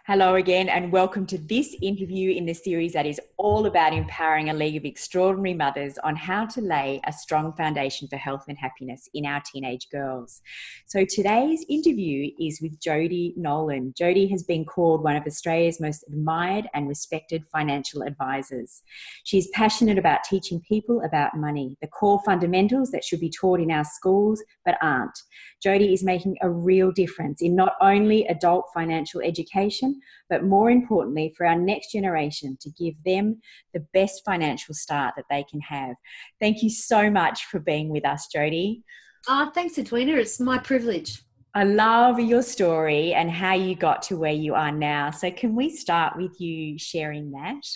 Hello again, and welcome to this interview in the series that is all about empowering a league of extraordinary mothers on how to lay a strong foundation for health and happiness in our teenage girls. So today's interview is with Jodie Nolan. Jodie has been called one of Australia's most admired and respected financial advisors. She's passionate about teaching people about money, the core fundamentals that should be taught in our schools but aren't. Jodie is making a real difference in not only adult financial education, but more importantly for our next generation to give them the best financial start that they can have. Thank you so much for being with us, Jodie. Oh, thanks, Edwina. It's my privilege. I love your story and how you got to where you are now. So can we start with you sharing that?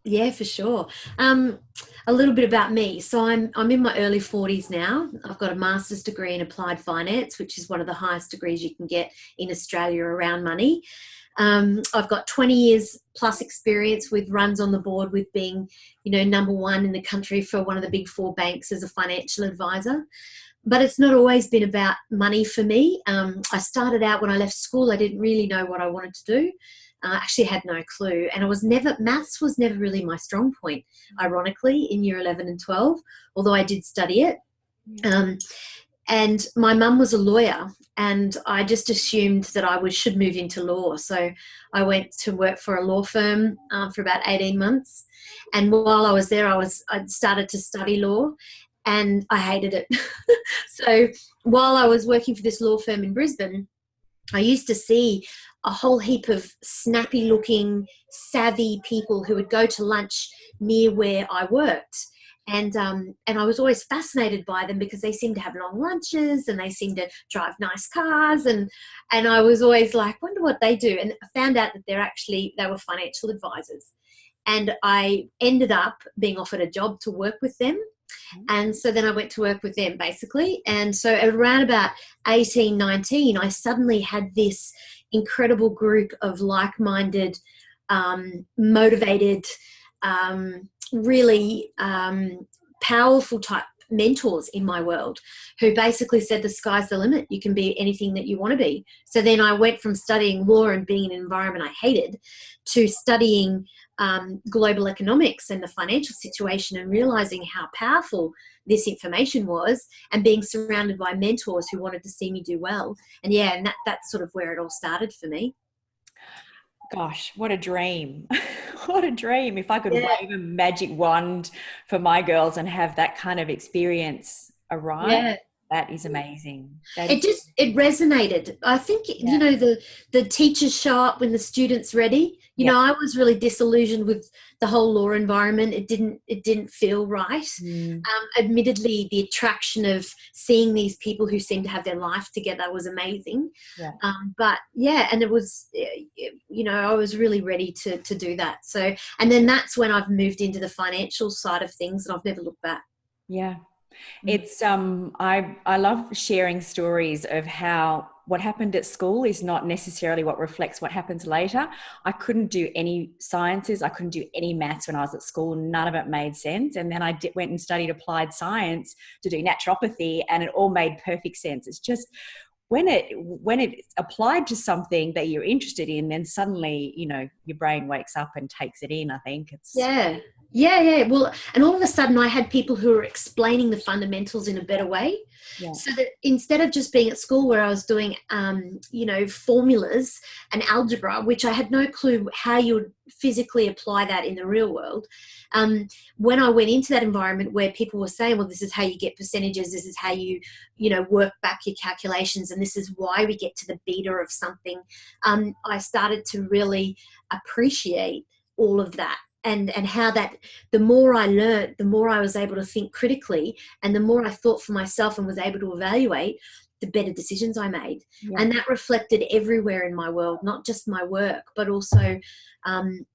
Yeah, for sure. A little bit about me. So I'm in my early 40s now. I've got a master's degree in applied finance, which is one of the highest degrees you can get in Australia around money. I've got 20 years plus experience with runs on the board with being, number one in the country for one of the big four banks as a financial advisor. But it's not always been about money for me. I started out when I left school, I didn't really know what I wanted to do. I actually had no clue. And maths was never really my strong point, ironically, in year 11 and 12, although I did study it. And my mum was a lawyer, and I just assumed that I should move into law. So I went to work for a law firm for about 18 months. And while I was there, I started to study law, and I hated it. So while I was working for this law firm in Brisbane, I used to see a whole heap of snappy-looking, savvy people who would go to lunch near where I worked. And I was always fascinated by them because they seemed to have long lunches and they seemed to drive nice cars. And I was always like, wonder what they do. And I found out that they were financial advisors. And I ended up being offered a job to work with them. And so then I went to work with them basically. And so around about 18, 19, I suddenly had this incredible group of like-minded, motivated, really powerful type mentors in my world who basically said the sky's the limit. You can be anything that you want to be. So then I went from studying law and being in an environment I hated to studying global economics and the financial situation and realizing how powerful this information was and being surrounded by mentors who wanted to see me do well. And that's sort of where it all started for me. Gosh, what a dream. What a dream. If I could wave a magic wand for my girls and have that kind of experience arrive, that is amazing. It resonated. I think, the teachers show up when the student's ready. I was really disillusioned with the whole law environment. It didn't feel right. Admittedly, the attraction of seeing these people who seem to have their life together was amazing. And it was, I was really ready to do that. So, and then that's when I've moved into the financial side of things and I've never looked back. Yeah. It's I love sharing stories of how what happened at school is not necessarily what reflects what happens later. I couldn't do any sciences. I couldn't do any maths when I was at school. None of it made sense. And then I went and studied applied science to do naturopathy, and it all made perfect sense. It's just when it's applied to something that you're interested in, then suddenly, your brain wakes up and takes it in, I think. Yeah. Well, and all of a sudden I had people who were explaining the fundamentals in a better way. So that instead of just being at school where I was doing, formulas and algebra, which I had no clue how you would physically apply that in the real world. When I went into that environment where people were saying, well, this is how you get percentages, this is how you, work back your calculations, and this is why we get to the beta of something, I started to really appreciate all of that. And how that the more I learned, the more I was able to think critically, and the more I thought for myself and was able to evaluate, the better decisions I made. And that reflected everywhere in my world, not just my work, but also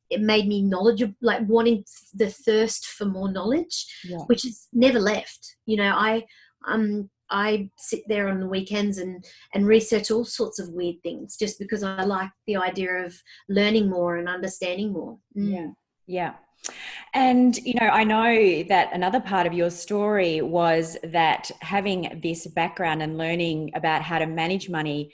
it made me knowledgeable, like wanting the thirst for more knowledge, which has never left. I sit there on the weekends and research all sorts of weird things just because I like the idea of learning more and understanding more. Yeah. And, I know that another part of your story was that having this background and learning about how to manage money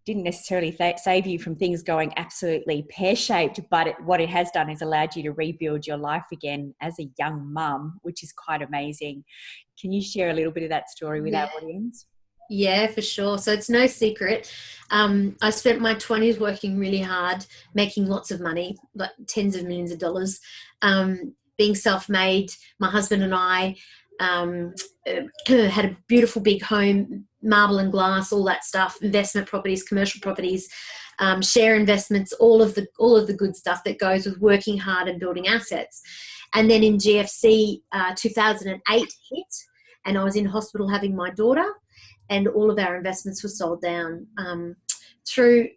didn't necessarily save you from things going absolutely pear-shaped, but what it has done is allowed you to rebuild your life again as a young mum, which is quite amazing. Can you share a little bit of that story with our audience? Yeah, for sure. So it's no secret. I spent my 20s working really hard, making lots of money, like tens of millions of dollars, being self-made. My husband and I had a beautiful big home, marble and glass, all that stuff, investment properties, commercial properties, share investments, all of the good stuff that goes with working hard and building assets. And then in GFC, 2008 hit, and I was in hospital having my daughter, and all of our investments were sold down through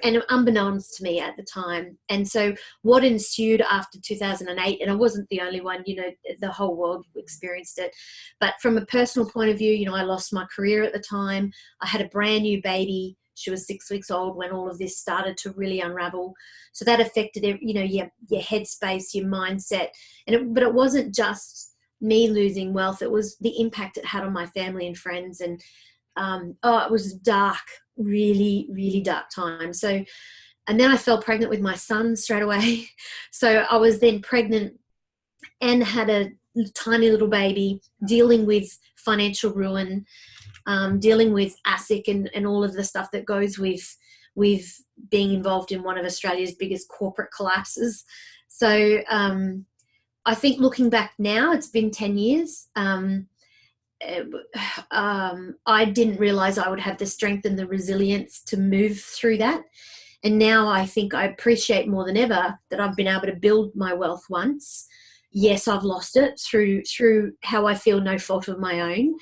and unbeknownst to me at the time. And so what ensued after 2008, and I wasn't the only one, the whole world experienced it, but from a personal point of view, I lost my career at the time. I had a brand new baby. She was 6 weeks old when all of this started to really unravel. So that affected, your headspace, your mindset. But it wasn't just me losing wealth. It was the impact it had on my family and friends. And it was dark, really, really dark time. So, and then I fell pregnant with my son straight away. So I was then pregnant and had a tiny little baby, dealing with financial ruin, dealing with ASIC and all of the stuff that goes with being involved in one of Australia's biggest corporate collapses. So I think looking back now, it's been 10 years. I didn't realize I would have the strength and the resilience to move through that. And now I think I appreciate more than ever that I've been able to build my wealth once. Yes, I've lost it through how I feel, no fault of my own.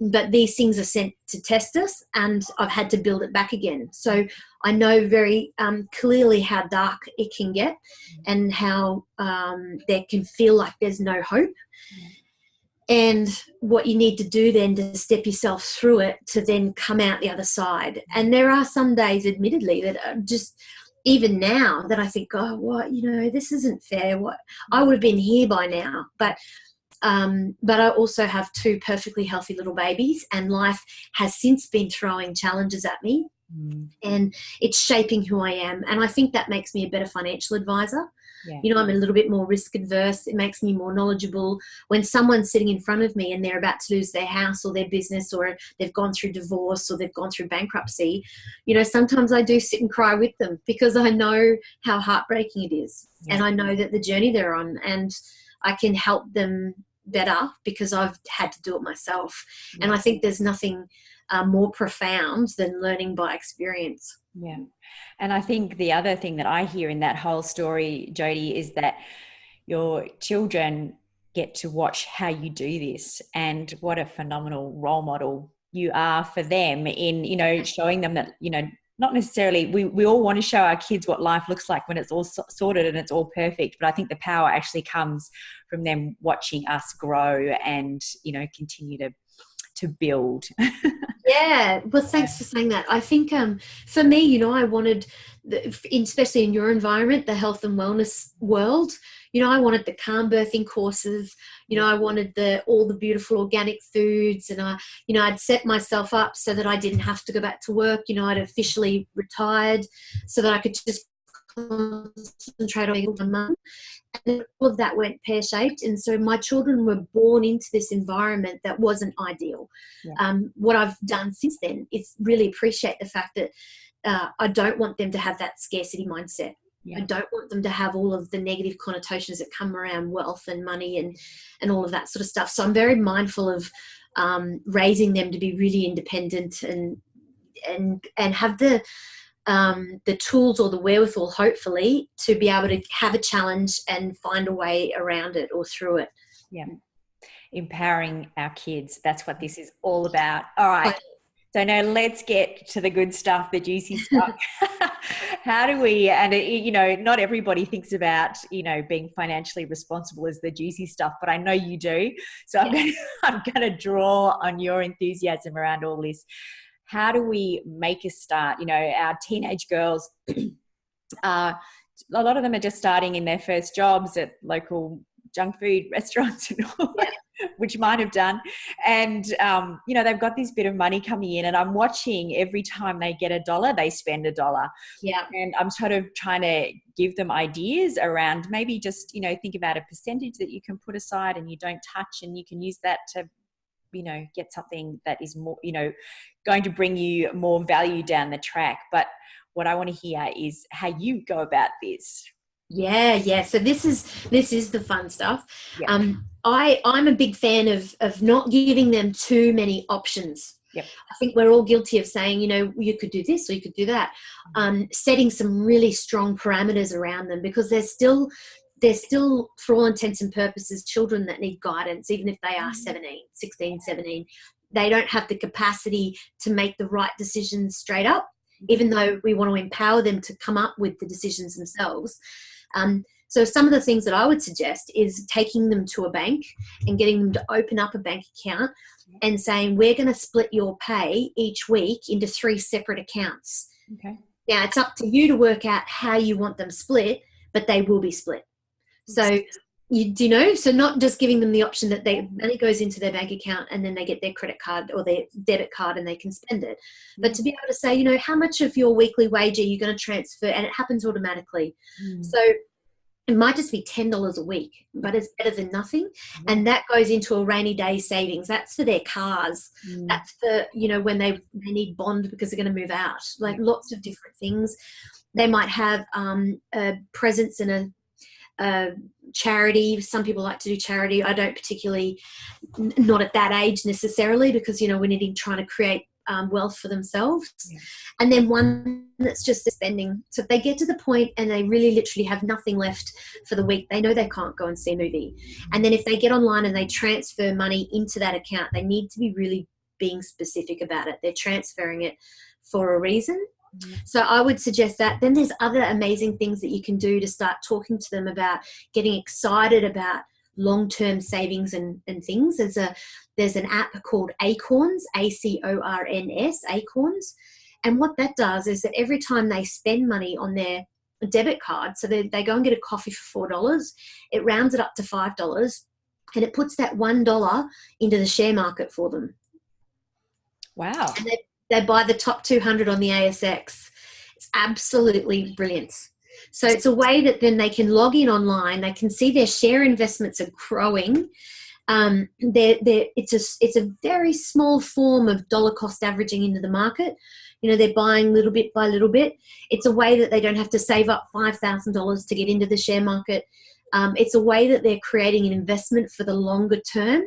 But these things are sent to test us, and I've had to build it back again. So I know very clearly how dark it can get, and how there can feel like there's no hope. And what you need to do then to step yourself through it to then come out the other side. And there are some days, admittedly, that are just, even now, that I think, oh, what, this isn't fair. What, I would have been here by now. But I also have 2 perfectly healthy little babies, and life has since been throwing challenges at me, and it's shaping who I am. And I think that makes me a better financial advisor. Yeah. I'm a little bit more risk adverse. It makes me more knowledgeable. When someone's sitting in front of me and they're about to lose their house or their business, or they've gone through divorce or they've gone through bankruptcy, sometimes I do sit and cry with them, because I know how heartbreaking it is. Yeah. And I know that the journey they're on, and I can help them better because I've had to do it myself. Yeah. And I think there's nothing more profound than learning by experience. Yeah. And I think the other thing that I hear in that whole story, Jodie, is that your children get to watch how you do this, and what a phenomenal role model you are for them in, showing them that, not necessarily, we all want to show our kids what life looks like when it's all sorted and it's all perfect. But I think the power actually comes from them watching us grow and, continue to build. Yeah, well, thanks for saying that. I think for me, I wanted, especially in your environment, the health and wellness world, I wanted the calm birthing courses, I wanted all the beautiful organic foods, and I'd set myself up so that I didn't have to go back to work. I'd officially retired so that I could just concentrate on being a mum. And all of that went pear-shaped, and so my children were born into this environment that wasn't ideal. Yeah. What I've done since then is really appreciate the fact that I don't want them to have that scarcity mindset. Yeah. I don't want them to have all of the negative connotations that come around wealth and money and all of that sort of stuff. So I'm very mindful of raising them to be really independent and have the tools or the wherewithal, hopefully, to be able to have a challenge and find a way around it or through it. Yeah. Empowering our kids. That's what this is all about. All right. So now let's get to the good stuff, the juicy stuff. How do we, and not everybody thinks about, being financially responsible as the juicy stuff, but I know you do. So I'm going to draw on your enthusiasm around all this. How do we make a start? Our teenage girls, a lot of them are just starting in their first jobs at local junk food restaurants and all Yeah. that, which mine have done. And, you know, they've got this bit of money coming in, and I'm watching every time they get $1, they spend $1. Yeah. And I'm sort of trying to give them ideas around maybe just, you know, think about a percentage that you can put aside and you don't touch, and you can use that to, you know, get something that is more, you know, going to bring you more value down the track. But what I want to hear is how you go about this. Yeah. So this is the fun stuff. Yeah. I'm a big fan of not giving them too many options. Yep. I think we're all guilty of saying, you know, you could do this or you could do that. Setting some really strong parameters around them, because they're still, for all intents and purposes, children that need guidance, even if they are 16, 17. They don't have the capacity to make the right decisions straight up, even though we want to empower them to come up with the decisions themselves. So some of the things that I would suggest is taking them to a bank and getting them to open up a bank account and saying, we're going to split your pay each week into 3 separate accounts. Okay. Now, it's up to you to work out how you want them split, but they will be split. So, you know, so not just giving them the option that money goes into their bank account and then they get their credit card or their debit card and they can spend it. But to be able to say, you know, how much of your weekly wage are you going to transfer? And it happens automatically. So it might just be $10 a week, but it's better than nothing. And that goes into a rainy day savings. That's for their cars. That's for, you know, when they need bond because they're going to move out, like lots of different things. They might have a presence in a charity. Some people like to do charity. I don't particularly, not at that age necessarily, because, you know, we're trying to create wealth for themselves. And then one that's just spending. So if they get to the point and they really literally have nothing left for the week, they know they can't go and see a movie. And then if they get online and they transfer money into that account, they need to be really being specific about it. They're transferring it for a reason. So I would suggest that. Then there's other amazing things that you can do to start talking to them about getting excited about long-term savings and things. There's an app called Acorns, Acorns, Acorns. And what that does is that every time they spend money on their debit card, so they go and get a coffee for $4, it rounds it up to $5, and it puts that $1 into the share market for them. Wow. And they buy the top 200 on the ASX. It's absolutely brilliant. So it's a way that then they can log in online. They can see their share investments are growing. It's a very small form of dollar cost averaging into the market. You know, they're buying little bit by little bit. It's a way that they don't have to save up $5,000 to get into the share market. It's a way that they're creating an investment for the longer term.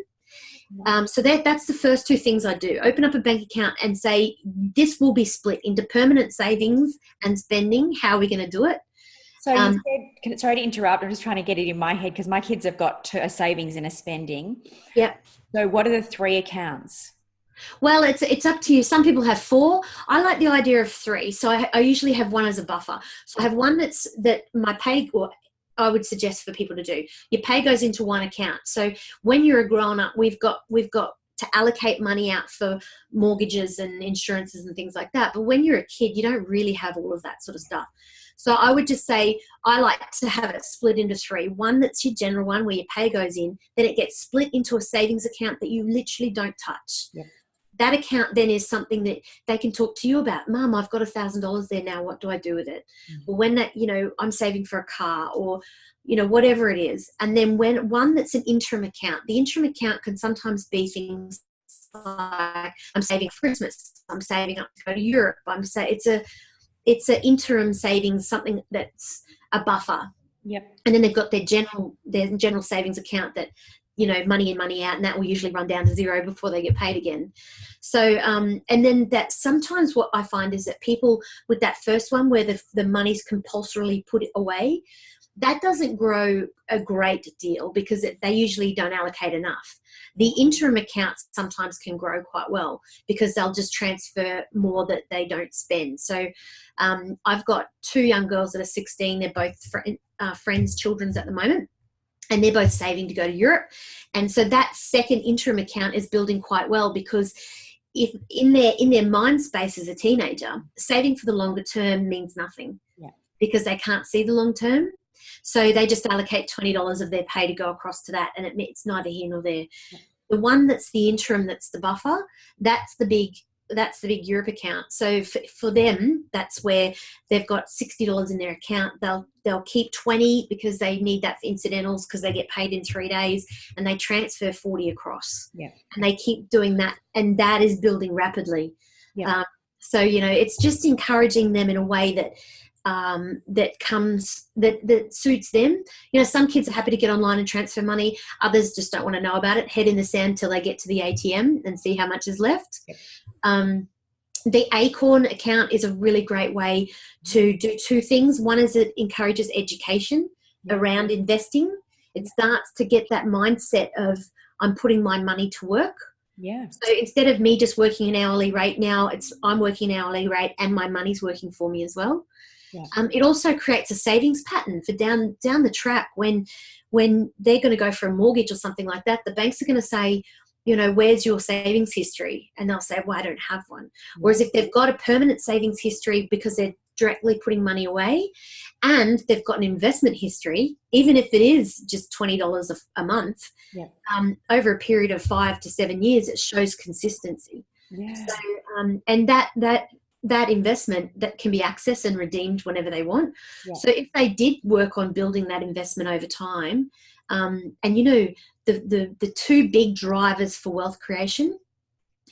So that's the first 2 things I do. Open up a bank account and say, this will be split into permanent savings and spending. How are we going to do it? So you said, sorry to interrupt, I'm just trying to get it in my head because my kids have got a savings and a spending. Yeah. So what are the 3 accounts? Well, it's up to you. Some people have 4. I like the idea of 3. So I usually have one as a buffer. So I have one that my pay, or I would suggest for people to do. Your pay goes into one account. So when you're a grown up, we've got to allocate money out for mortgages and insurances and things like that. But when you're a kid, you don't really have all of that sort of stuff. So I would just say I like to have it split into 3. One that's your general one where your pay goes in, then it gets split into a savings account that you literally don't touch. Yep. That account then is something that they can talk to you about. Mum, I've got $1,000 there now. What do I do with it? Or when that, you know, I'm saving for a car, or, you know, whatever it is. And then when one that's an interim account, the interim account can sometimes be things like I'm saving for Christmas, I'm saving up to go to Europe. It's an interim savings, something that's a buffer. Yep. And then they've got their general savings account that, you know, money in, money out, and that will usually run down to 0 before they get paid again. So, and then that sometimes what I find is that people with that first one where the money's compulsorily put away, that doesn't grow a great deal because they usually don't allocate enough. The interim accounts sometimes can grow quite well because they'll just transfer more that they don't spend. So I've got 2 young girls that are 16. They're both friends' children's at the moment. And they're both saving to go to Europe. And so that second interim account is building quite well because if in their mind space as a teenager, saving for the longer term means nothing because they can't see the long term. So they just allocate $20 of their pay to go across to that, and it's neither here nor there. The one that's the interim, that's the buffer, that's the big Europe account. So for them, that's where they've got $60 in their account. They'll keep 20 because they need that for incidentals, because they get paid in 3 days, and they transfer 40 across. Yeah. And they keep doing that, and that is building rapidly. Yeah. So, it's just encouraging them in a way that that suits them. Some kids are happy to get online and transfer money. Others just don't want to know about it. Head in the sand till they get to the ATM and see how much is left. Yep. The Acorn account is a really great way to do two things. One is it encourages education around investing. It starts to get that mindset of, I'm putting my money to work. Yeah. So instead of me just working an hourly rate, now I'm working an hourly rate and my money's working for me as well. Yeah. It also creates a savings pattern for down the track when they're going to go for a mortgage or something like that. The banks are going to say, where's your savings history? And they'll say, well, I don't have one. Whereas if they've got a permanent savings history because they're directly putting money away, and they've got an investment history, even if it is just $20 a month, over a period of 5 to 7 years, it shows consistency. Yeah. So, and that investment that can be accessed and redeemed whenever they want. Yeah. So if they did work on building that investment over time, and the two big drivers for wealth creation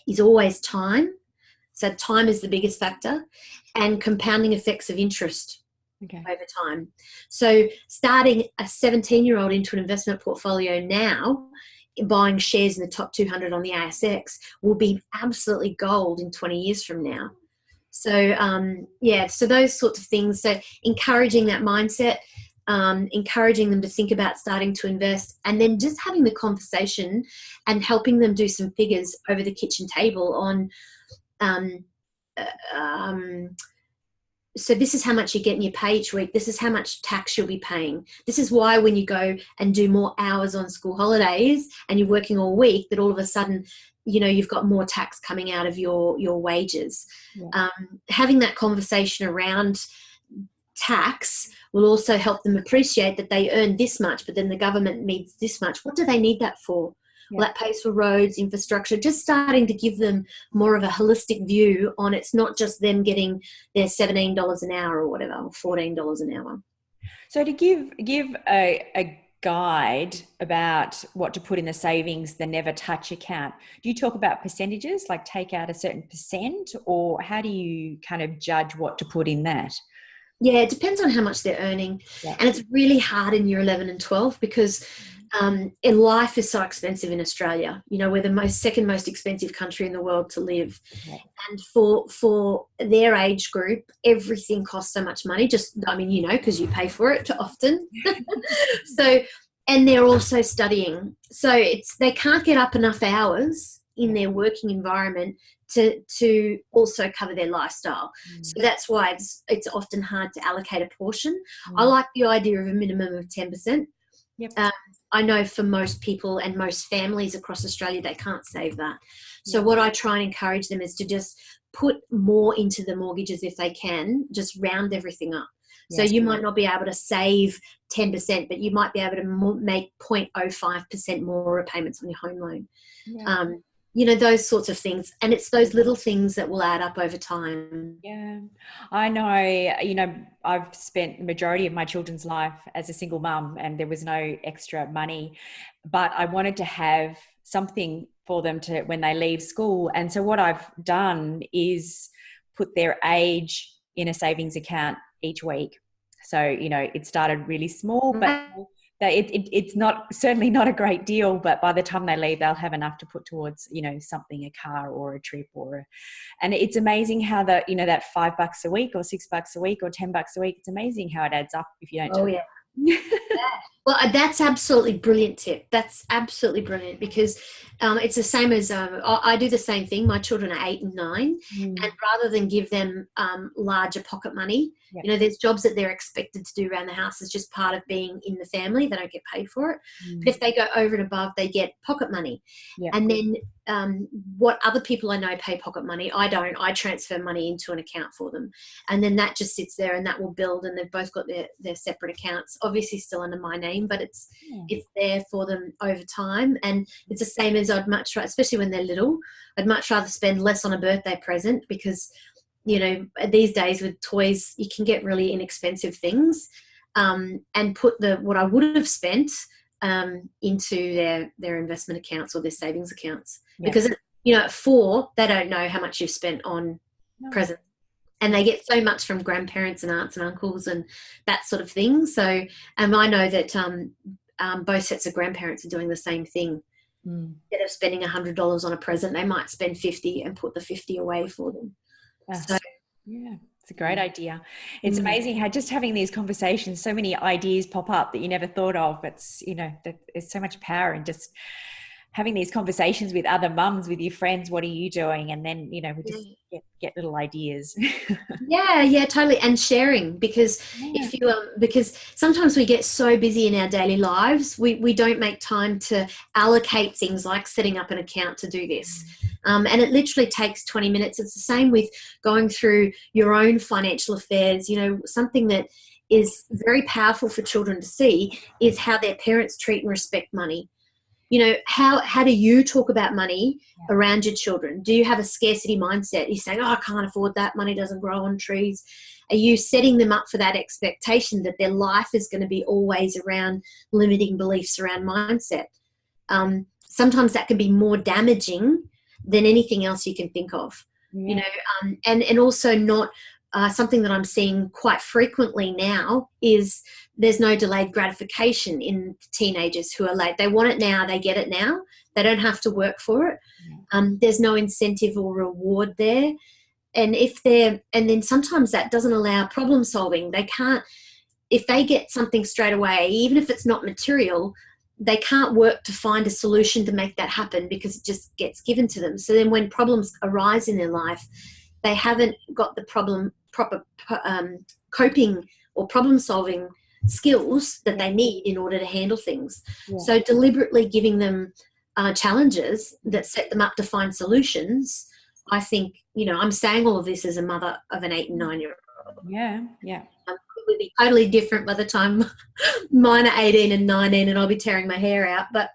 is always time. So time is the biggest factor, and compounding effects of interest over time. So starting a 17-year-old into an investment portfolio now, buying shares in the top 200 on the ASX, will be absolutely gold in 20 years from now. So, so those sorts of things. So encouraging that mindset, encouraging them to think about starting to invest, and then just having the conversation and helping them do some figures over the kitchen table on, so this is how much you get in your pay each week. This is how much tax you'll be paying. This is why when you go and do more hours on school holidays and you're working all week, that all of a sudden, you've got more tax coming out of your wages. Yeah. Having that conversation around tax will also help them appreciate that they earn this much, but then the government needs this much. What do they need that for? Yeah. Well, that pays for roads, infrastructure, just starting to give them more of a holistic view on, it's not just them getting their $17 an hour or whatever, or $14 an hour. So to give a guide about what to put in the savings, the never touch account, do you talk about percentages, like take out a certain percent, or how do you kind of judge what to put in that? Yeah, it depends on how much they're earning. Yeah. And it's really hard in year 11 and 12 because life is so expensive in Australia. We're the second most expensive country in the world to live. Okay. And for their age group, everything costs so much money. Because you pay for it often. So, and they're also studying. So they can't get up enough hours in their working environment to also cover their lifestyle. So that's why it's often hard to allocate a portion. I like the idea of a minimum of 10%. Yep. I know for most people and most families across Australia, they can't save that. So what I try and encourage them is to just put more into the mortgages if they can, just round everything up. Yes, so you might not be able to save 10%, but you might be able to make 0.05% more repayments on your home loan. Yeah. Those sorts of things. And it's those little things that will add up over time. Yeah, I know, I've spent the majority of my children's life as a single mum, and there was no extra money, but I wanted to have something for them to, when they leave school. And so what I've done is put their age in a savings account each week. So, it started really small, but it's certainly not a great deal, but by the time they leave, they'll have enough to put towards, something, a car or a trip and it's amazing how that $5 a week or $6 a week or $10 a week, it's amazing how it adds up if you don't. Oh, yeah. Well, that's absolutely brilliant tip. That's absolutely brilliant because it's the same as I do the same thing. My children are 8 and 9, and rather than give them larger pocket money, Yep. you know, there's jobs that they're expected to do around the house as just part of being in the family. They don't get paid for it. But if they go over and above, they get pocket money. Yep. And then what other people I know pay pocket money, I don't. I transfer money into an account for them. And then that just sits there and that will build, and they've both got their separate accounts, obviously still under my name, but it's there for them over time. And it's the same as I'd much rather, especially when they're little, I'd much rather spend less on a birthday present because, you know, these days with toys, you can get really inexpensive things, and put what I would have spent into their investment accounts or their savings accounts. Because, you know, at 4, they don't know how much you've spent on presents. And they get so much from grandparents and aunts and uncles and that sort of thing. So, and I know that both sets of grandparents are doing the same thing. Instead of spending $100 on a present, they might spend 50 and put the 50 away for them. So, yeah, it's a great idea. It's amazing how just having these conversations, so many ideas pop up that you never thought of. It's, you know, there's so much power in just having these conversations with other mums, with your friends. What are you doing? And then, you know, we just get little ideas. Yeah, totally. And sharing, because if you because sometimes we get so busy in our daily lives, we don't make time to allocate things like setting up an account to do this. And it literally takes 20 minutes. It's the same with going through your own financial affairs. You know, something that is very powerful for children to see is how their parents treat and respect money. You know, how do you talk about money around your children? Do you have a scarcity mindset? You're saying, oh, I can't afford that. Money doesn't grow on trees. Are you setting them up for that expectation that their life is going to be always around limiting beliefs around mindset? Sometimes that can be more damaging than anything else you can think of. You know, and also not something that I'm seeing quite frequently now is there's no delayed gratification in teenagers who are late. They want it now. They get it now. They don't have to work for it. There's no incentive or reward there. And then sometimes that doesn't allow problem solving. They can't, if they get something straight away, even if it's not material, they can't work to find a solution to make that happen because it just gets given to them. So then when problems arise in their life, they haven't got the proper coping or problem solving skills that they need in order to handle things. So deliberately giving them challenges that set them up to find solutions. I think, you know, I'm saying all of this as a mother of an 8 and 9-year-old. It would be totally different by the time mine are 18 and 19 and I'll be tearing my hair out, but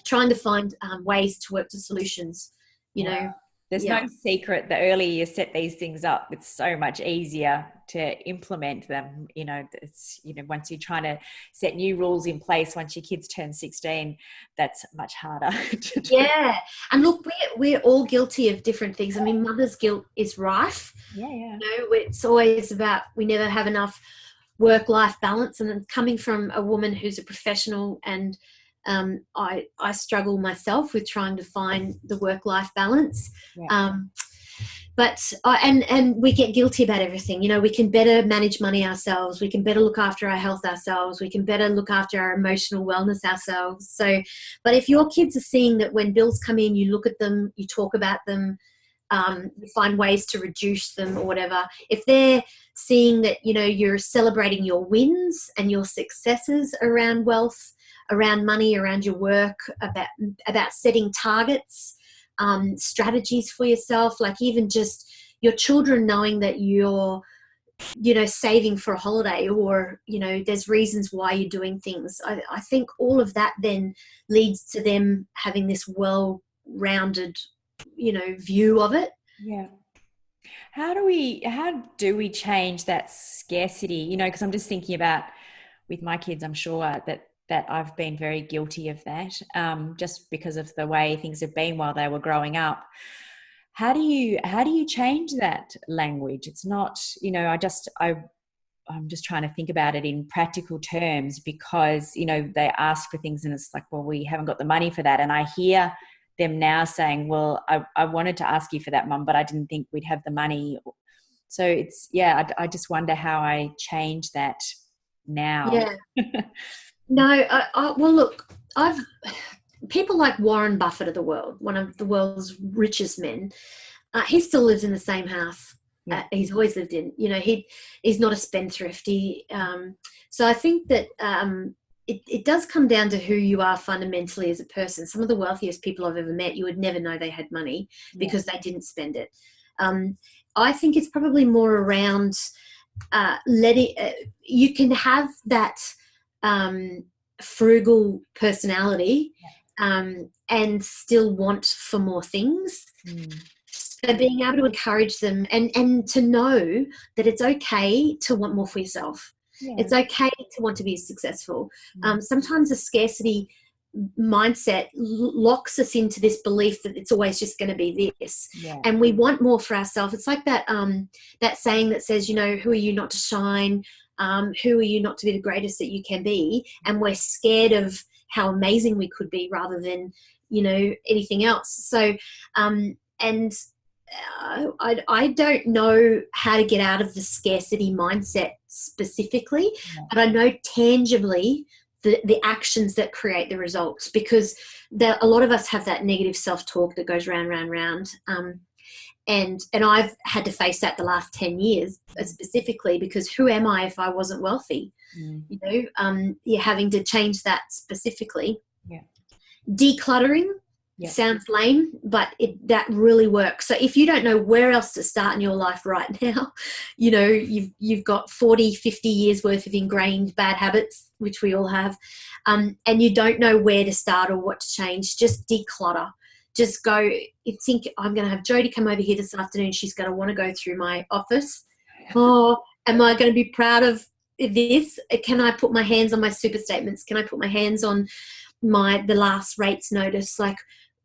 trying to find ways to work to solutions, you know. There's no secret. The earlier you set these things up, it's so much easier to implement them. You know, it's, you know, once you're trying to set new rules in place, once your kids turn 16, that's much harder to do. Yeah. And look, we're all guilty of different things. I mean, mother's guilt is rife. You know, it's always about we never have enough work-life balance. And then coming from a woman who's a professional, and I struggle myself with trying to find the work-life balance. But and we get guilty about everything. You know, we can better manage money ourselves. We can better look after our health ourselves. We can better look after our emotional wellness ourselves. So, but if your kids are seeing that when bills come in, you look at them, you talk about them, you find ways to reduce them or whatever. If they're seeing that, you know, you're celebrating your wins and your successes around wealth, around money, around your work, about setting targets, strategies for yourself, like even just your children knowing that you're, you know, saving for a holiday, or, you know, there's reasons why you're doing things. I think all of that then leads to them having this well-rounded, you know, view of it. How do we change that scarcity? You know, because I'm just thinking about with my kids, I'm sure that I've been very guilty of that, just because of the way things have been while they were growing up. How do you change that language? It's not, you know, I'm just trying to think about it in practical terms, because, you know, they ask for things and it's like, well, we haven't got the money for that. And I hear them now saying, well, I wanted to ask you for that, Mum, but I didn't think we'd have the money. So it's, I just wonder how I change that now. No, well, look, I've people like Warren Buffett of the world, one of the world's richest men. He still lives in the same house he's always lived in. You know, he's not a spendthrift. So I think that it does come down to who you are fundamentally as a person. Some of the wealthiest people I've ever met, you would never know they had money because they didn't spend it. I think it's probably more around letting you can have that frugal personality and still want for more things. So being able to encourage them and to know that it's okay to want more for yourself. It's okay to want to be successful. Sometimes a scarcity mindset locks us into this belief that it's always just going to be this, and we want more for ourselves. It's like that that saying that says, you know, who are you not to shine? Who are you not to be the greatest that you can be? And we're scared of how amazing we could be rather than, you know, anything else. So I don't know how to get out of the scarcity mindset specifically, but I know tangibly the actions that create the results, because a lot of us have that negative self-talk that goes round. And I've had to face that the last 10 years specifically, because who am I if I wasn't wealthy? You know, you're having to change that specifically. Decluttering sounds lame, but that really works. So if you don't know where else to start in your life right now, you know, you've got 40, 50 years worth of ingrained bad habits, which we all have, and you don't know where to start or what to change, just declutter. Just go, you think, I'm going to have Jodie come over here this afternoon. She's going to want to go through my office. Oh, am I going to be proud of this? Can I put my hands on my super statements? Can I put my hands on the last rates notice? Like,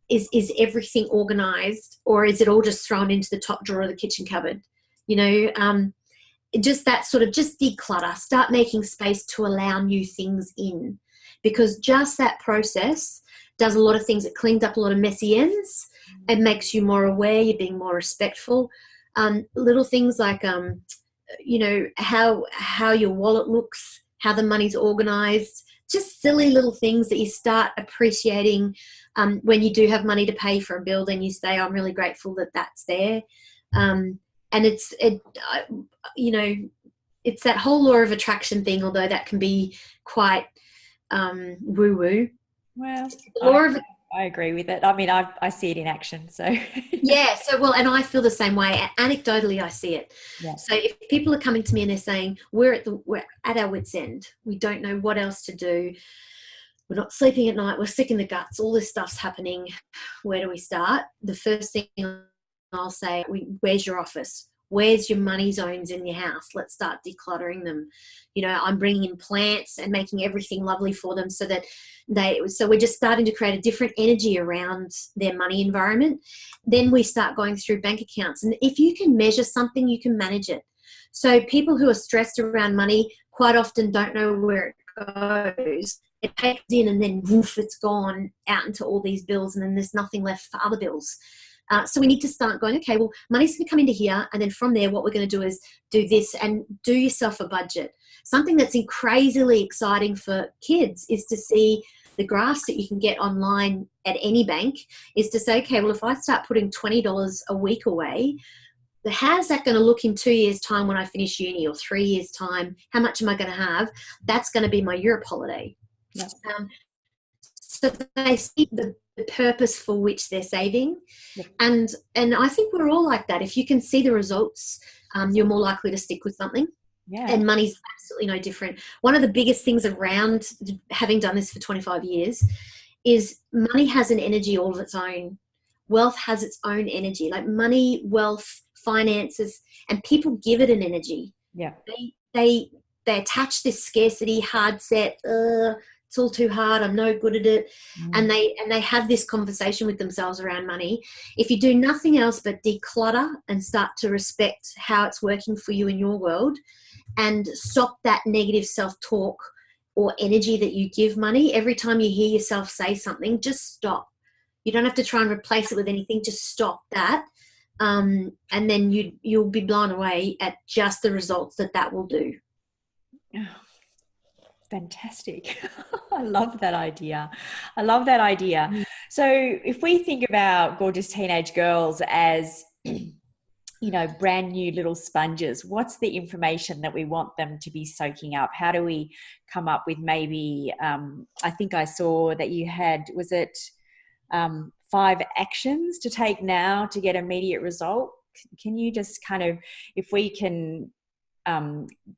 is everything organized, or is it all just thrown into the top drawer of the kitchen cupboard? You know, just that sort of just declutter, start making space to allow new things in, because just that process does a lot of things. It cleans up a lot of messy ends. It makes you more aware. You're being more respectful. Little things like, you know, how your wallet looks, how the money's organized, just silly little things that you start appreciating when you do have money to pay for a bill. Then you say, I'm really grateful that that's there. And you know, it's that whole law of attraction thing, although that can be quite woo-woo. Well, Law of I agree with it. I mean, I see it in action. So yeah, so well, and I feel the same way. Anecdotally, I see it. So if people are coming to me and they're saying, we're at our wits' end, we don't know what else to do, we're not sleeping at night, we're sick in the guts, all this stuff's happening, where do we start? The first thing I'll say, where's your office? Where's your money zones in your house? Let's start decluttering them. You know, I'm bringing in plants and making everything lovely for them so that we're just starting to create a different energy around their money environment. Then we start going through bank accounts. And if you can measure something, you can manage it. So people who are stressed around money quite often don't know where it goes. It pays in and then woof, it's gone out into all these bills, and then there's nothing left for other bills. So we need to start going, okay, well, money's going to come into here, and then from there, what we're going to do is do this, and do yourself a budget. Something that's crazily exciting for kids is to see the graphs that you can get online at any bank, is to say, okay, well, if I start putting $20 a week away, how's that going to look in 2 years' time when I finish uni, or 3 years' time? How much am I going to have? That's going to be my Europe holiday. So they see the purpose for which they're saving. And I think we're all like that. If you can see the results, you're more likely to stick with something. And money's absolutely no different. One of the biggest things around, having done this for 25 years, is money has an energy all of its own. Wealth has its own energy. Like money, wealth, finances, and people give it an energy. They attach this scarcity, hard set, it's all too hard, I'm no good at it. And they have this conversation with themselves around money. If you do nothing else but declutter and start to respect how it's working for you in your world, and stop that negative self-talk or energy that you give money, every time you hear yourself say something, just stop. You don't have to try and replace it with anything, just stop that. And then you'll be blown away at just the results that will do. Fantastic. I love that idea. I love that idea. Mm. So if we think about gorgeous teenage girls as, brand new little sponges, what's the information that we want them to be soaking up? How do we come up with maybe, I think I saw that you had, was it 5 actions to take now to get immediate result? Can you just kind of, if we can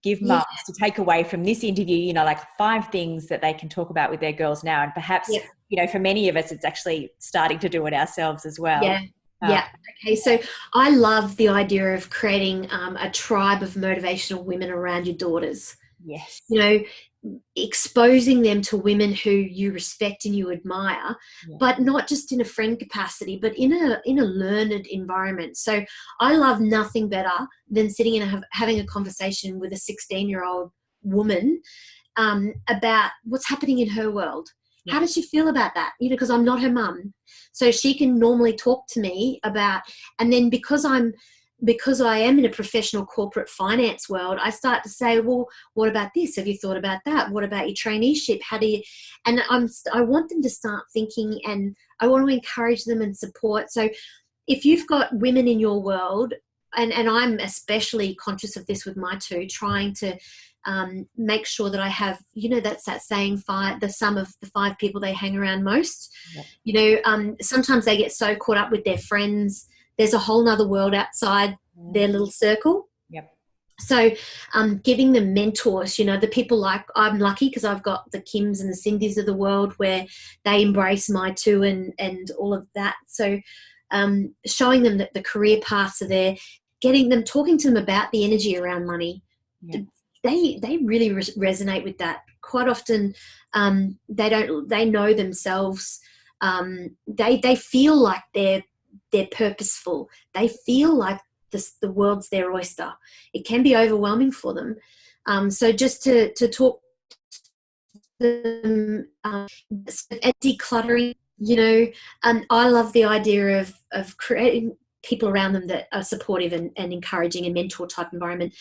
give Yeah. mums to take away from this interview, like 5 things that they can talk about with their girls now, and perhaps, Yeah. for many of us, it's actually starting to do it ourselves as well. Yeah. Yeah. Okay. So I love the idea of creating a tribe of motivational women around your daughters. Yes. Exposing them to women who you respect and you admire, but not just in a friend capacity, but in a learned environment. So I love nothing better than sitting and having a conversation with a 16-year-old woman about what's happening in her world. How does she feel about that? Because I'm not her mum. So she can normally talk to me about, and then because I am in a professional corporate finance world, I start to say, well, what about this? Have you thought about that? What about your traineeship? I want them to start thinking, and I want to encourage them and support. So if you've got women in your world, and I'm especially conscious of this with my 2, trying to make sure that I have, that's that saying, the sum of the 5 people they hang around most. Sometimes they get so caught up with their friends. There's a whole nother world outside their little circle. So giving them mentors, the people like, I'm lucky because I've got the Kims and the Cindys of the world where they embrace my 2 and all of that. So showing them that the career paths are there, talking to them about the energy around money. They really resonate with that. Quite often they know themselves. They feel like they're purposeful. They feel like the world's their oyster. It can be overwhelming for them. So just to talk to them, decluttering, I love the idea of creating people around them that are supportive and encouraging, and mentor type environment.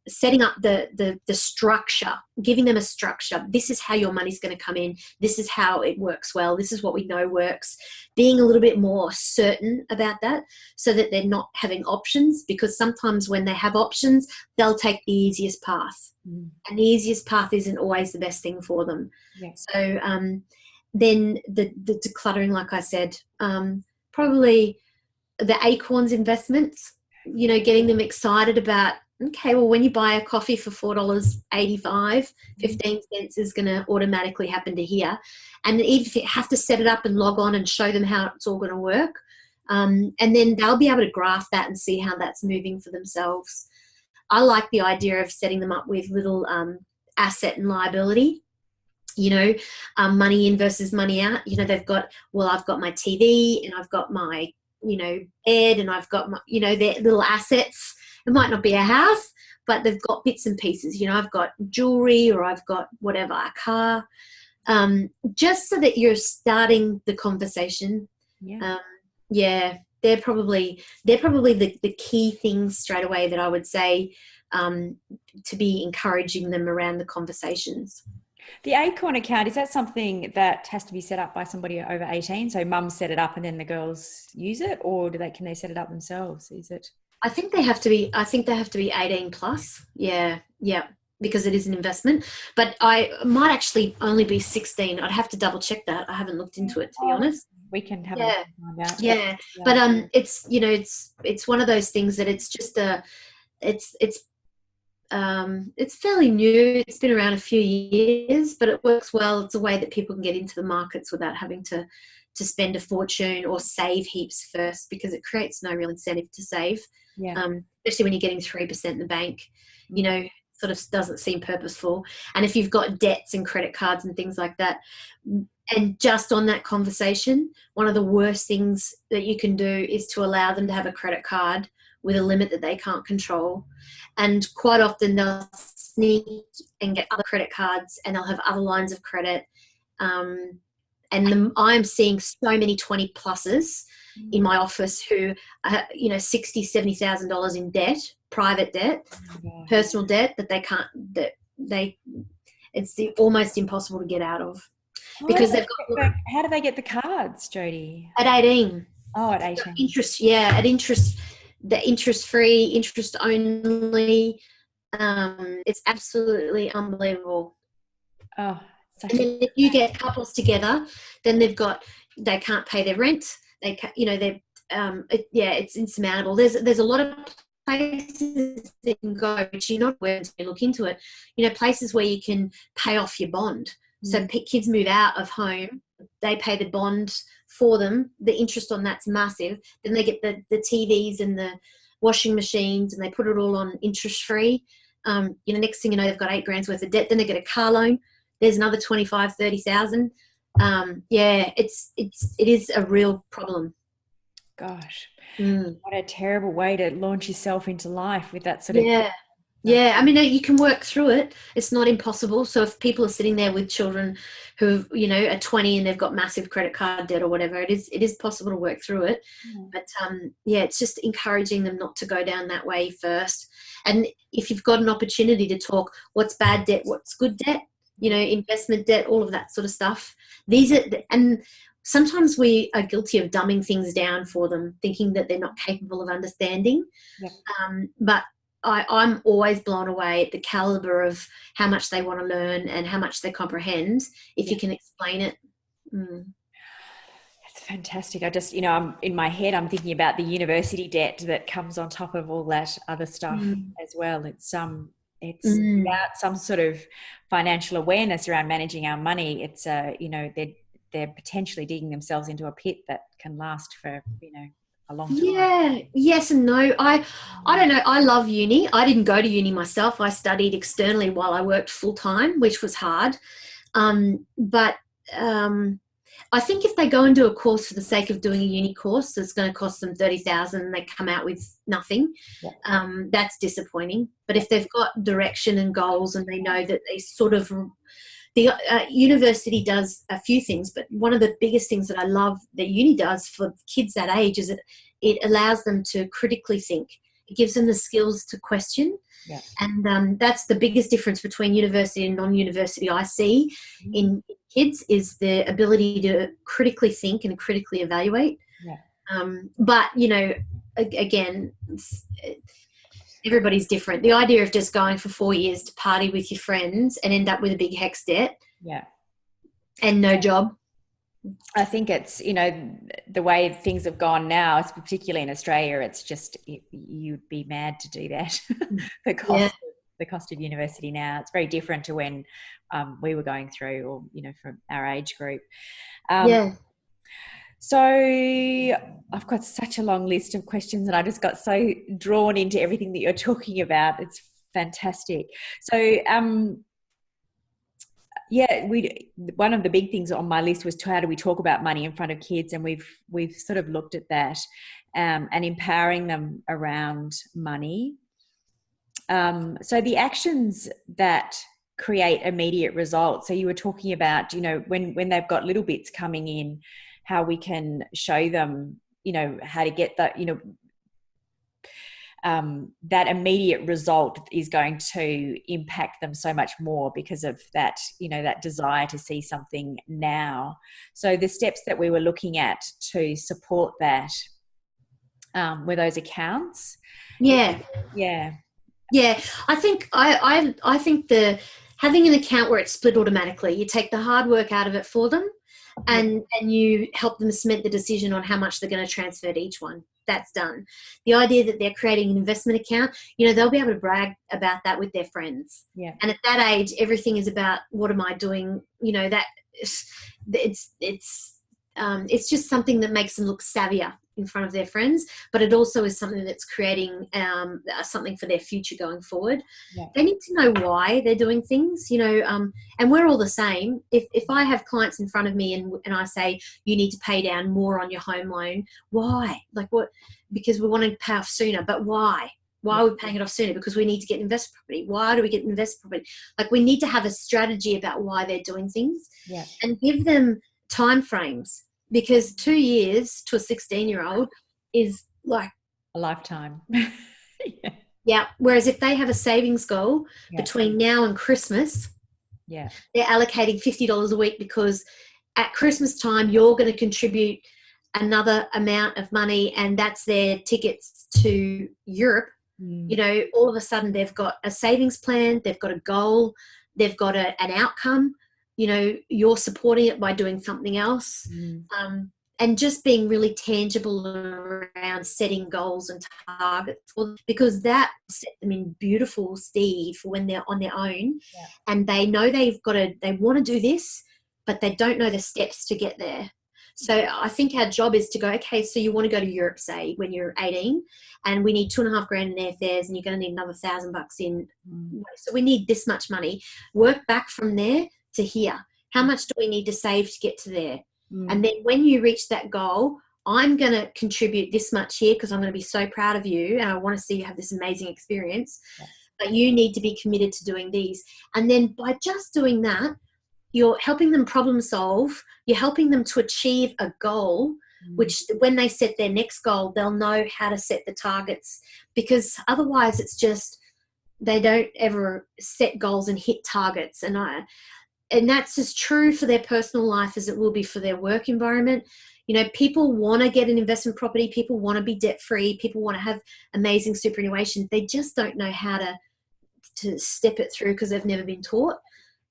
Setting up the structure, giving them a structure. This is how your money's going to come in. This is how it works well. This is what we know works. Being a little bit more certain about that so that they're not having options, because sometimes when they have options, they'll take the easiest path. And the easiest path isn't always the best thing for them. So then the decluttering, like I said, probably the Acorns investments, getting them excited about, okay, well, when you buy a coffee for $4.85, 15 cents is going to automatically happen to here. And even if you have to set it up and log on and show them how it's all going to work, and then they'll be able to graph that and see how that's moving for themselves. I like the idea of setting them up with little asset and liability, money in versus money out. They've got, well, I've got my TV and I've got my, bed, and I've got my, their little assets. It might not be a house, but they've got bits and pieces. I've got jewelry, or I've got whatever, a car, just so that you're starting the conversation. They're probably the key things straight away that I would say to be encouraging them around the conversations. The Acorn account, is that something that has to be set up by somebody over 18? So mum set it up and then the girls use it, or can they set it up themselves? Is it? I think they have to be 18 plus. Yeah. Because it is an investment. But I might actually only be 16. I'd have to double check that. I haven't looked into it, to be honest. We can have a find out. Yeah. But it's it's one of those things that it's just it's fairly new. It's been around a few years, but it works well. It's a way that people can get into the markets without having to spend a fortune or save heaps first, because it creates no real incentive to save. Especially when you're getting 3% in the bank, sort of doesn't seem purposeful. And if you've got debts and credit cards and things like that, and just on that conversation, one of the worst things that you can do is to allow them to have a credit card with a limit that they can't control. And quite often they'll sneak and get other credit cards, and they'll have other lines of credit. I'm seeing so many 20 pluses in my office who are, $60,000, $70,000 in debt, private debt, personal debt, that they can't, It's almost impossible to get out of, Oh, because they've got, how do they get the cards, Jodie? at 18. Oh, at 18. Interest, yeah, at interest, the interest free, interest only. It's absolutely unbelievable. Oh, And then if you get couples together, then they can't pay their rent. They it's insurmountable. There's a lot of places that can go, which you're not aware until you look into it. Places where you can pay off your bond. So kids move out of home, they pay the bond for them. The interest on that's massive. Then they get the TVs and the washing machines, and they put it all on interest free. Next thing you know, they've got $8,000 worth of debt. Then they get a car loan. There's another 25, 30,000. It is a real problem. Gosh, what a terrible way to launch yourself into life with that sort of. Yeah, I mean, you can work through it. It's not impossible. So if people are sitting there with children who, are 20 and they've got massive credit card debt or whatever, it is possible to work through it. But it's just encouraging them not to go down that way first. And if you've got an opportunity to talk, what's bad debt, what's good debt, investment debt, all of that sort of stuff. And sometimes we are guilty of dumbing things down for them, thinking that they're not capable of understanding. Yeah. But I'm always blown away at the caliber of how much they want to learn and how much they comprehend if you can explain it. That's fantastic. I just, I'm in my head, I'm thinking about the university debt that comes on top of all that other stuff as well. It's about some sort of financial awareness around managing our money. It's they're potentially digging themselves into a pit that can last for a long time. Yeah, yes and no. I don't know. I love uni. I didn't go to uni myself. I studied externally while I worked full time, which was hard. But I think if they go and do a course for the sake of doing a uni course that's going to cost them $30,000 and they come out with nothing, that's disappointing. But if they've got direction and goals and they know that they sort of the university does a few things, but one of the biggest things that I love that uni does for kids that age is it allows them to critically think. It gives them the skills to question. Yeah. And that's the biggest difference between university and non-university I see in kids, is the ability to critically think and critically evaluate. Yeah. But, again, everybody's different. The idea of just going for 4 years to party with your friends and end up with a big HECS debt and no job. I think it's, the way things have gone now, it's particularly in Australia, it's just, you'd be mad to do that. The cost of university now, it's very different to when we were going through, or, from our age group. So I've got such a long list of questions and I just got so drawn into everything that you're talking about. It's fantastic. So, one of the big things on my list was how do we talk about money in front of kids, and we've sort of looked at that and empowering them around money. So the actions that create immediate results. So you were talking about, when they've got little bits coming in, how we can show them, how to get that, that immediate result is going to impact them so much more because of that, that desire to see something now. So the steps that we were looking at to support that were those accounts. Yeah. I think I think having an account where it's split automatically, you take the hard work out of it for them, and you help them cement the decision on how much they're going to transfer to each one. That's done. The idea that they're creating an investment account, they'll be able to brag about that with their friends. Yeah. And at that age, everything is about, what am I doing? That it's just something that makes them look savvier in front of their friends, but it also is something that's creating something for their future going forward. Yeah. They need to know why they're doing things, and we're all the same. If I have clients in front of me and I say, you need to pay down more on your home loan, why? Like what? Because we want to pay off sooner, but why? Why are we paying it off sooner? Because we need to get investment property. Why do we get investment property? Like, we need to have a strategy about why they're doing things, and give them time frames. Because 2 years to a 16-year-old is like a lifetime. Yeah. Whereas if they have a savings goal between now and Christmas, Yeah. They're allocating $50 a week because at Christmas time, you're going to contribute another amount of money, and that's their tickets to Europe. You know, all of a sudden they've got a savings plan, they've got a goal, they've got an outcome. You know, you're supporting it by doing something else. And just being really tangible around setting goals and targets, because that set them in beautiful stead for when they're on their own. Yeah. And they know they want to do this, but they don't know the steps to get there. So I think our job is to go, okay, so you want to go to Europe, say, when you're 18, and we need $2,500 in airfares, and you're going to need another $1,000 in. So we need this much money. Work back from there to here. How much do we need to save to get to there? And then when you reach that goal, I'm going to contribute this much here because I'm going to be so proud of you and I want to see you have this amazing experience. Yeah. But you need to be committed to doing these. And then by just doing that, you're helping them problem solve. You're helping them to achieve a goal, which when they set their next goal, they'll know how to set the targets, because otherwise it's just they don't ever set goals and hit targets. And that's as true for their personal life as it will be for their work environment. You know, people want to get an investment property. People want to be debt-free. People want to have amazing superannuation. They just don't know how to step it through because they've never been taught.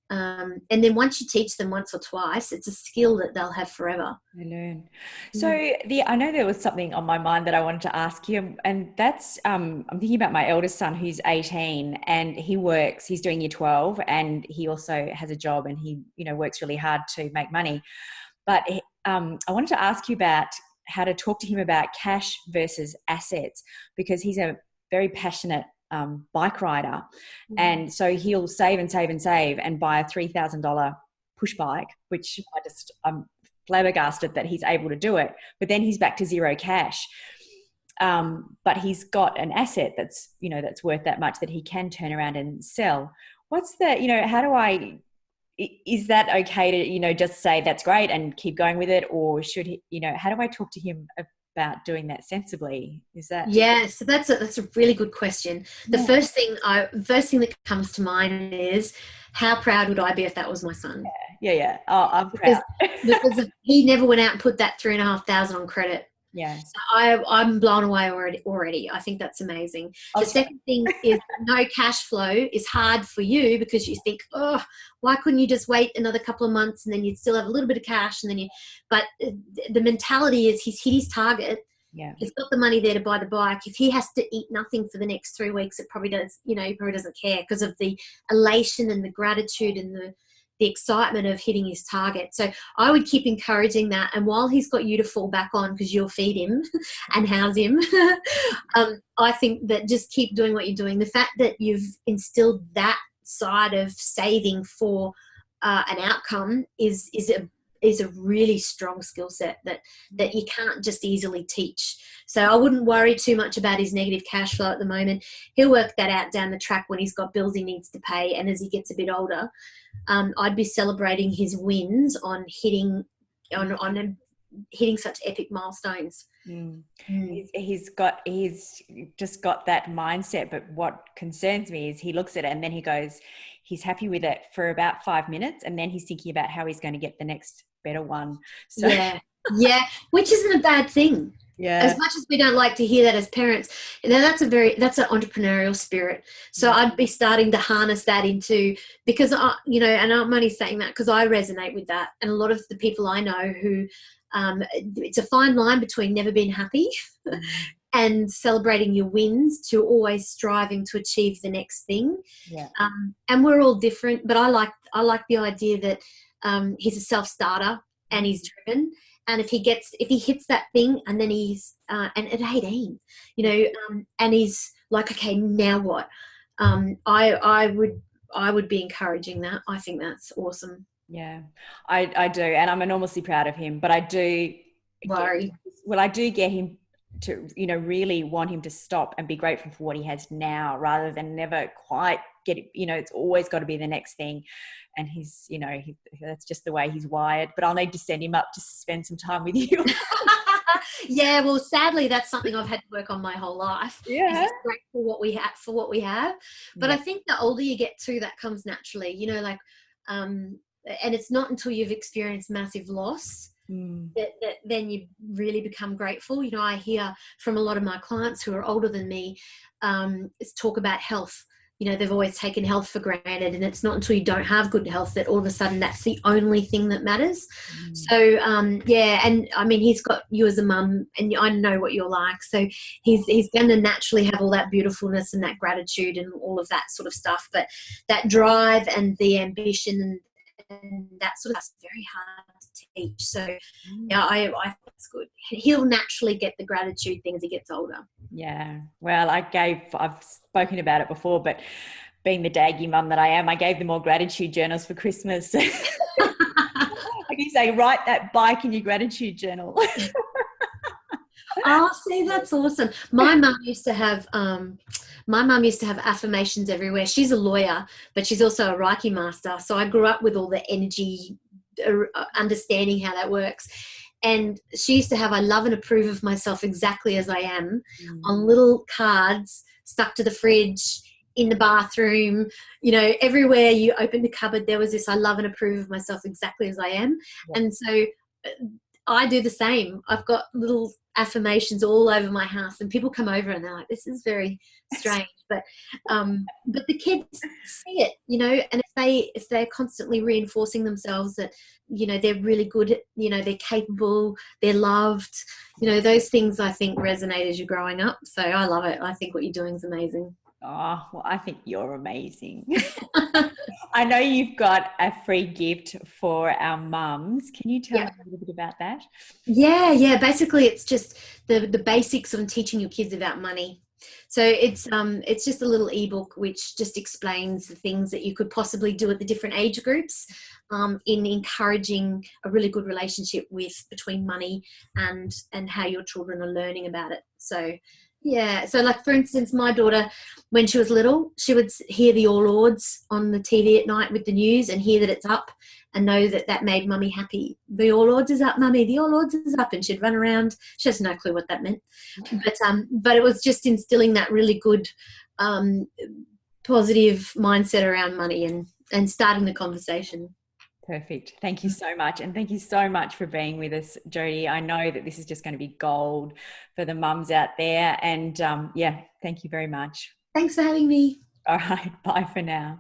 And then once you teach them once or twice, it's a skill that they'll have forever. They learn. So I know there was something on my mind that I wanted to ask you, and that's I'm thinking about my eldest son who's 18 and he works. He's doing year 12, and he also has a job, and he works really hard to make money. But I wanted to ask you about how to talk to him about cash versus assets, because he's a very passionate bike rider. And so he'll save and save and save and buy a $3,000 push bike, which I'm flabbergasted that he's able to do it. But then he's back to zero cash. But he's got an asset that's worth that much that he can turn around and sell. What's the, is that okay to, just say that's great and keep going with it? Or should he, how do I talk to him about doing that sensibly? Is that? Yeah, so that's a really good question. The first thing that comes to mind is, how proud would I be if that was my son? Yeah. Oh, I'm proud. because he never went out and put that $3,500 on credit. Yeah. So I'm blown away already. I think that's amazing. The second thing is, no cash flow is hard for you because you think, oh, why couldn't you just wait another couple of months and then you'd still have a little bit of cash, and then but the mentality is he's hit his target. Yeah. He's got the money there to buy the bike. If he has to eat nothing for the next 3 weeks, it probably does, he probably doesn't care because of the elation and the gratitude and the excitement of hitting his target. So I would keep encouraging that. And while he's got you to fall back on because you'll feed him and house him, I think that just keep doing what you're doing. The fact that you've instilled that side of saving for an outcome is a really strong skill set that you can't just easily teach. So I wouldn't worry too much about his negative cash flow at the moment. He'll work that out down the track when he's got bills he needs to pay, and as he gets a bit older. I'd be celebrating his wins on hitting such epic milestones. He's just got that mindset. But what concerns me is he looks at it and then he goes, he's happy with it for about 5 minutes, and then he's thinking about how he's going to get the next better one. So yeah, which isn't a bad thing. Yeah. As much as we don't like to hear that as parents, that's an entrepreneurial spirit. So I'd be starting to harness that into, because and I'm only saying that because I resonate with that, and a lot of the people I know who, it's a fine line between never being happy and celebrating your wins to always striving to achieve the next thing. Yeah. And we're all different, but I like the idea that he's a self-starter and he's driven. And if he hits that thing, and then he's and at 18, and he's like, okay, now what? I would be encouraging that. I think that's awesome. Yeah, I do, and I'm enormously proud of him. But I do I do get him to really want him to stop and be grateful for what he has now, rather than never quite get it. It's always got to be the next thing. And he's, that's just the way he's wired. But I'll need to send him up to spend some time with you. Yeah, well, sadly, that's something I've had to work on my whole life. Yeah, it's great for what we have. But I think the older you get too, that comes naturally. Like And it's not until you've experienced massive loss that then you really become grateful. You know, I hear from a lot of my clients who are older than me talk about health. You know, they've always taken health for granted, and it's not until you don't have good health that all of a sudden that's the only thing that matters. So yeah, and I mean, he's got you as a mum, and I know what you're like, so he's going to naturally have all that beautifulness and that gratitude and all of that sort of stuff. But that drive and the ambition and that sort of stuff's very hard to teach. So yeah, I think it's good. He'll naturally get the gratitude thing as he gets older. Yeah. Well, I've spoken about it before, but being the daggy mum that I am, I gave them all gratitude journals for Christmas. Like you say, write that bike in your gratitude journal. Oh, see, that's awesome. My mum used to have affirmations everywhere. She's a lawyer, but she's also a Reiki master. So I grew up with all the energy, understanding how that works. And she used to have, I love and approve of myself exactly as I am, on little cards stuck to the fridge, in the bathroom, you know, everywhere you opened the cupboard, there was this, I love and approve of myself exactly as I am. Yeah. And so I do the same. I've got little affirmations all over my house, and people come over and they're like, this is very strange, but the kids see it, you know, and if they're constantly reinforcing themselves that, you know, they're really good, you know, they're capable, they're loved, you know, those things I think resonate as you're growing up. So I love it. I think what you're doing is amazing. Oh, well, I think you're amazing. I know you've got a free gift for our mums. Can you tell me a little bit about that? Yeah. Basically, it's just the basics on teaching your kids about money. So it's just a little ebook which just explains the things that you could possibly do at the different age groups in encouraging a really good relationship between money and how your children are learning about it. So yeah, so like for instance, my daughter, when she was little, she would hear the All Ords on the TV at night with the news and hear that it's up and know that made mummy happy. The All Ords is up, mummy, the All Ords is up, and she'd run around. She has no clue what that meant. But it was just instilling that really good positive mindset around money and starting the conversation. Perfect. Thank you so much. And thank you so much for being with us, Jodie. I know that this is just going to be gold for the mums out there. And yeah, thank you very much. Thanks for having me. All right. Bye for now.